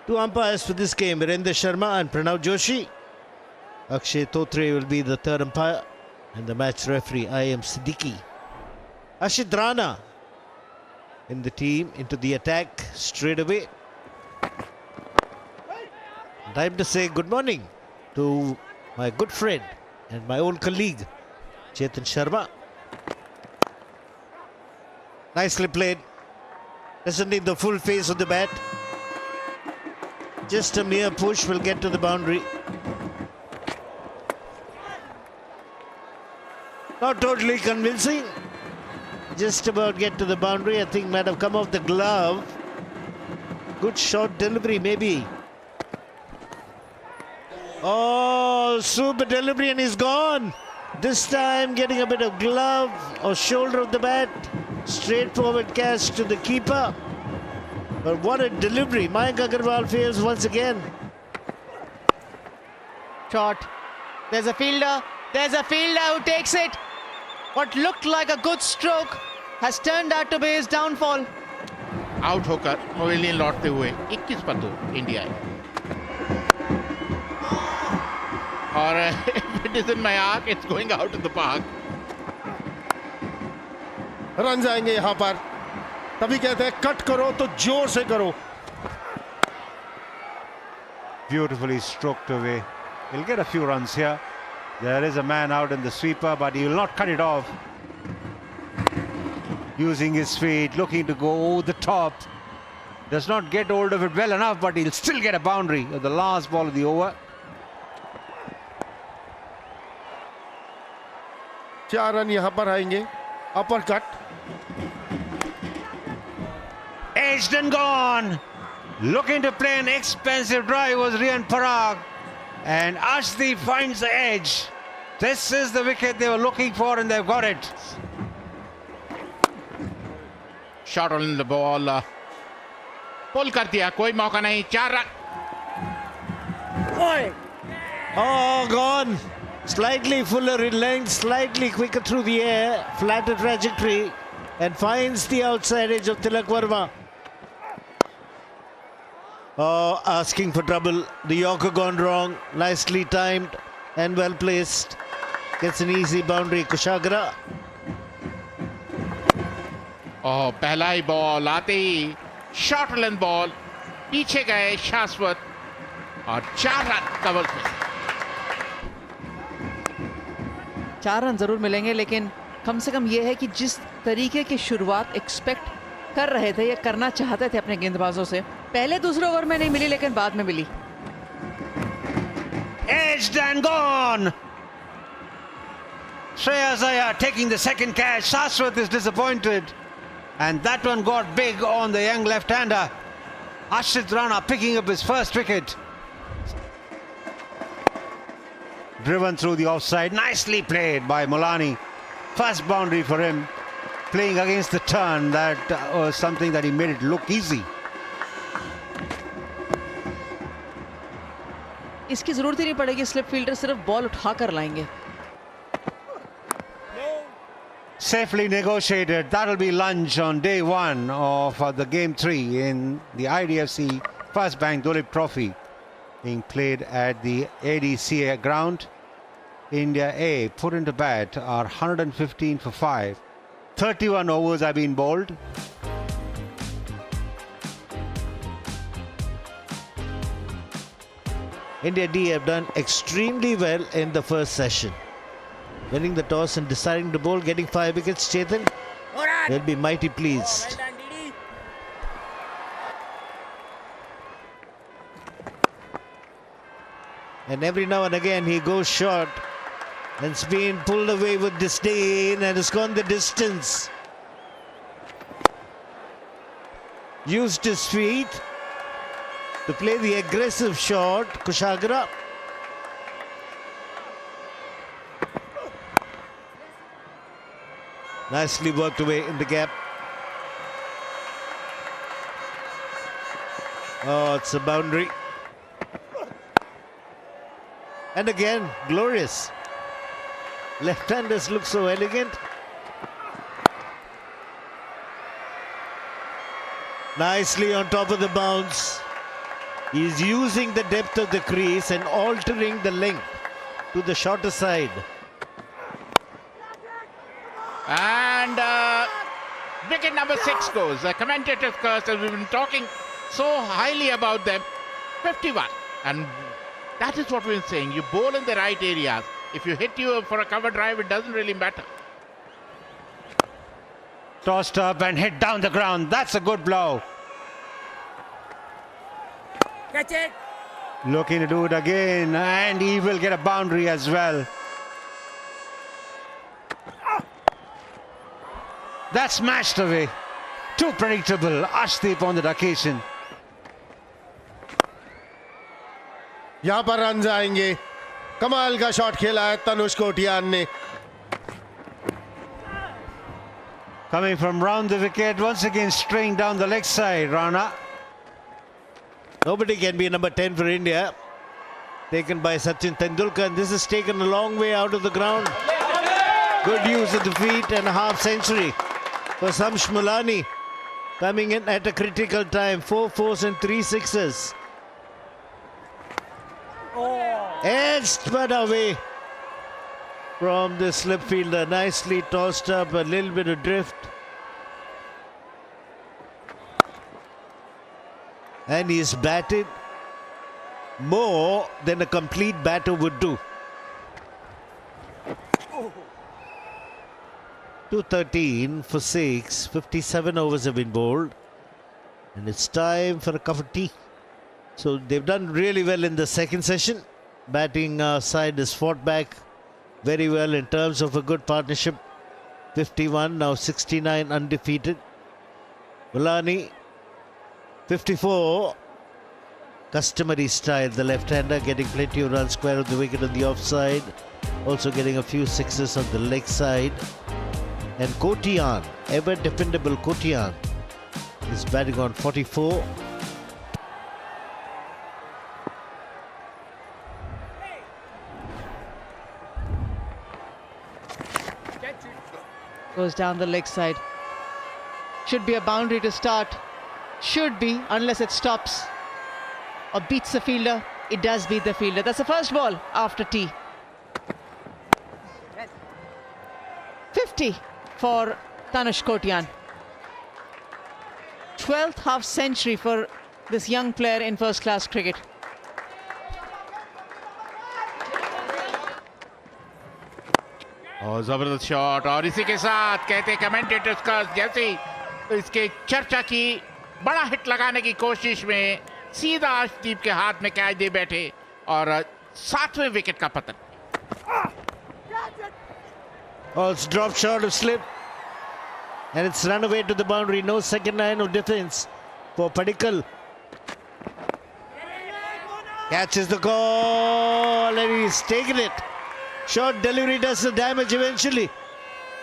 Two umpires for this game, Virender Sharma and Pranav Joshi. Akshay Totre will be the third umpire, and the match referee I.M. Siddiqui. Ashit Rana in the team, into the attack straight away. Time to say good morning to my good friend and my old colleague, Chetan Sharma. Nicely played. Doesn't need the full face of the bat. Just a mere push will get to the boundary. Not totally convincing. Just about get to the boundary. I think might have come off the glove. Good short delivery maybe. Oh, super delivery and he's gone. This time getting a bit of glove or shoulder of the bat. Straightforward catch to the keeper. But what a delivery. Mayank Agarwal fails once again. Shot. There's a fielder. There's a fielder who takes it. What looked like a good stroke has turned out to be his downfall. Out होकर pavilion लौटते हुए 21 पर 2 India है। और if it is in my arc, it's going out of the park. Run जाएंगे यहां पर। तभी कहते हैं कट करो तो जोर से करो। Beautifully stroked away. He'll get a few runs here. There is a man out in the sweeper, but he will not cut it off. Using his feet, looking to go over the top. Does not get hold of it well enough, but he'll still get a boundary at the last ball of the over. 4 run यहां पर आएंगे। Upper cut. Edged and gone. Looking to play an expensive drive was Riyan Parag. And Ashdeep finds the edge. This is the wicket they were looking for, and they've got it. Shot on the ball, pull कर दिया, कोई मौका नहीं। 4 run. Oh, gone. Slightly fuller in length, slightly quicker through the air, flatter trajectory, and finds the outside edge of Tilak Verma. Oh, asking for trouble. The Yorker gone wrong. Nicely timed and well placed. Gets an easy boundary. Kushagra. ओह, पहला ही ball आते ही short length ball, पीछे गए शाश्वत और 4 run cover किए। 4 run जरूर मिलेंगे, लेकिन कम से कम ये है कि जिस तरीके की शुरुआत एक्सपेक्ट कर रहे थे या करना चाहते थे अपने गेंदबाजों से, पहले दूसरे ओवर में नहीं मिली लेकिन बाद में मिली। Edged and gone. Shreyas Iyer taking the second catch. Shashwat is disappointed. And that one got big on the young left-hander. Ashit Rana picking up his first wicket. Driven through the offside. Nicely played by Mulani. First boundary for him. Playing against the turn. That was something that he made it look easy. इसकी जरूरत ही नहीं पड़ेगी, slip fielder सिर्फ ball उठा कर लाएंगे। Safely negotiated. That'll be lunge on day 1 of the game 3 in the IDFC First Bank Dulip Trophy, being played at the ADCA ground. India A put into bat are 115 for 5. 31 overs have been bowled. India D have done extremely well in the first session. Winning the toss and deciding to bowl, getting 5 wickets. Chetan will be mighty pleased. And every now and again he goes short and it's been pulled away with disdain and has gone the distance. Used his feet to play the aggressive shot. Kushagra. Nicely worked away in the gap. Oh, it's a boundary. And again, glorious. Left-handers look so elegant. Nicely on top of the bounce. He's using the depth of the crease and altering the length to the shorter side. And wicket number 6 goes. The commentators curse, as we've been talking so highly about them. 51. And that is what we're saying. You bowl in the right areas. If you hit you for a cover drive, it doesn't really matter. Tossed up and hit down the ground. That's a good blow. Catch it. Looking to do it again, and he will get a boundary as well. That's smashed away. Too predictable. Arshdeep on that occasion. यहां पर run आएंगे. कमाल का shot खेला है तनुष कोटियान ने. Coming from round the wicket, once again straying down the leg side, Rana. Nobody can be number 10 for India. Taken by Sachin Tendulkar, and this is taken a long way out of the ground. Good use of the feet and a half century for Samsh Mulani, coming in at a critical time. 4 fours and 3 sixes. Edged but away from the slip fielder. Nicely tossed up, a little bit of drift. And he's batted more than a complete batter would do. 213 for 6. 57 overs have been bowled. And it's time for a cup of tea. So they've done really well in the second session. Batting side has fought back very well in terms of a good partnership. 51, now 69 undefeated. Mulani, 54. Customary style, the left-hander getting plenty of runs square of the wicket on the offside. Also getting a few sixes on the leg side. And Kotiyan, ever dependable Kotiyan, is batting on 44. Goes down the leg side. Should be a boundary to start. Should be, unless it stops or beats the fielder. It does beat the fielder. That's the first ball after tea. 50 for Tanush Kotiyan. 12th half century for this young player in first class cricket. और जबरदस्त shot. और इसी के साथ कहते commentators का जैसे ही इसके चर्चा की, बड़ा हिट लगाने की कोशिश में सीधा अर्शदीप के हाथ में कैच दे बैठे और 7वें विकेट का पतन. Oh, it's dropped short of slip. And it's run away to the boundary. No second line of defense for Padikkal. Catches the call and he's taken it. Short delivery does the damage eventually.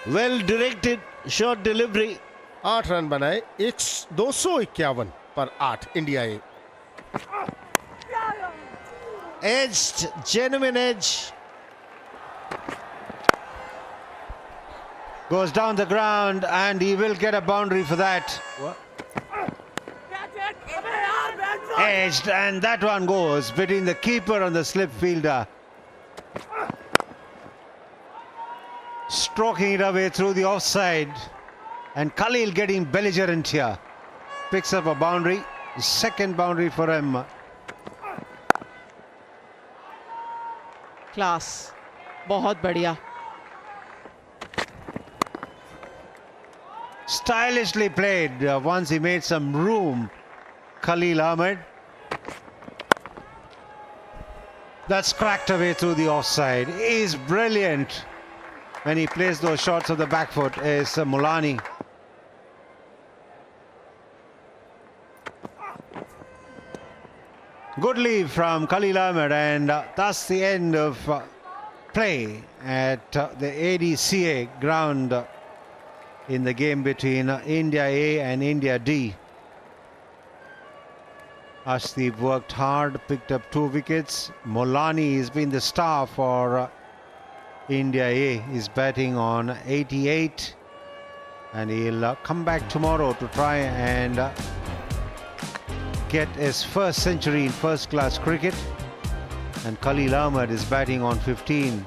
Well directed short delivery. 8 run बनाए. 251 पर 8 India A. Edged, genuine edge. Goes down the ground and he will get a boundary for that. Edged, and that one goes between the keeper and the slip fielder. Stroking it away through the offside. And Khalil getting belligerent here. Picks up a boundary. Second boundary for him. Class. बहुत बढ़िया. Stylishly played. Once he made some room, Khalil Ahmed. That's cracked away through the offside. He's brilliant when he plays those shots of the back foot, is Mulani. Good leave from Khalil Ahmed, and that's the end of play at the ADCA ground in the game between India A and India D. Arshdeep worked hard, picked up 2 wickets. Mulani has been the star for India A. He's batting on 88, and he'll come back tomorrow to try and get his first century in first-class cricket. And Khalil Ahmed is batting on 15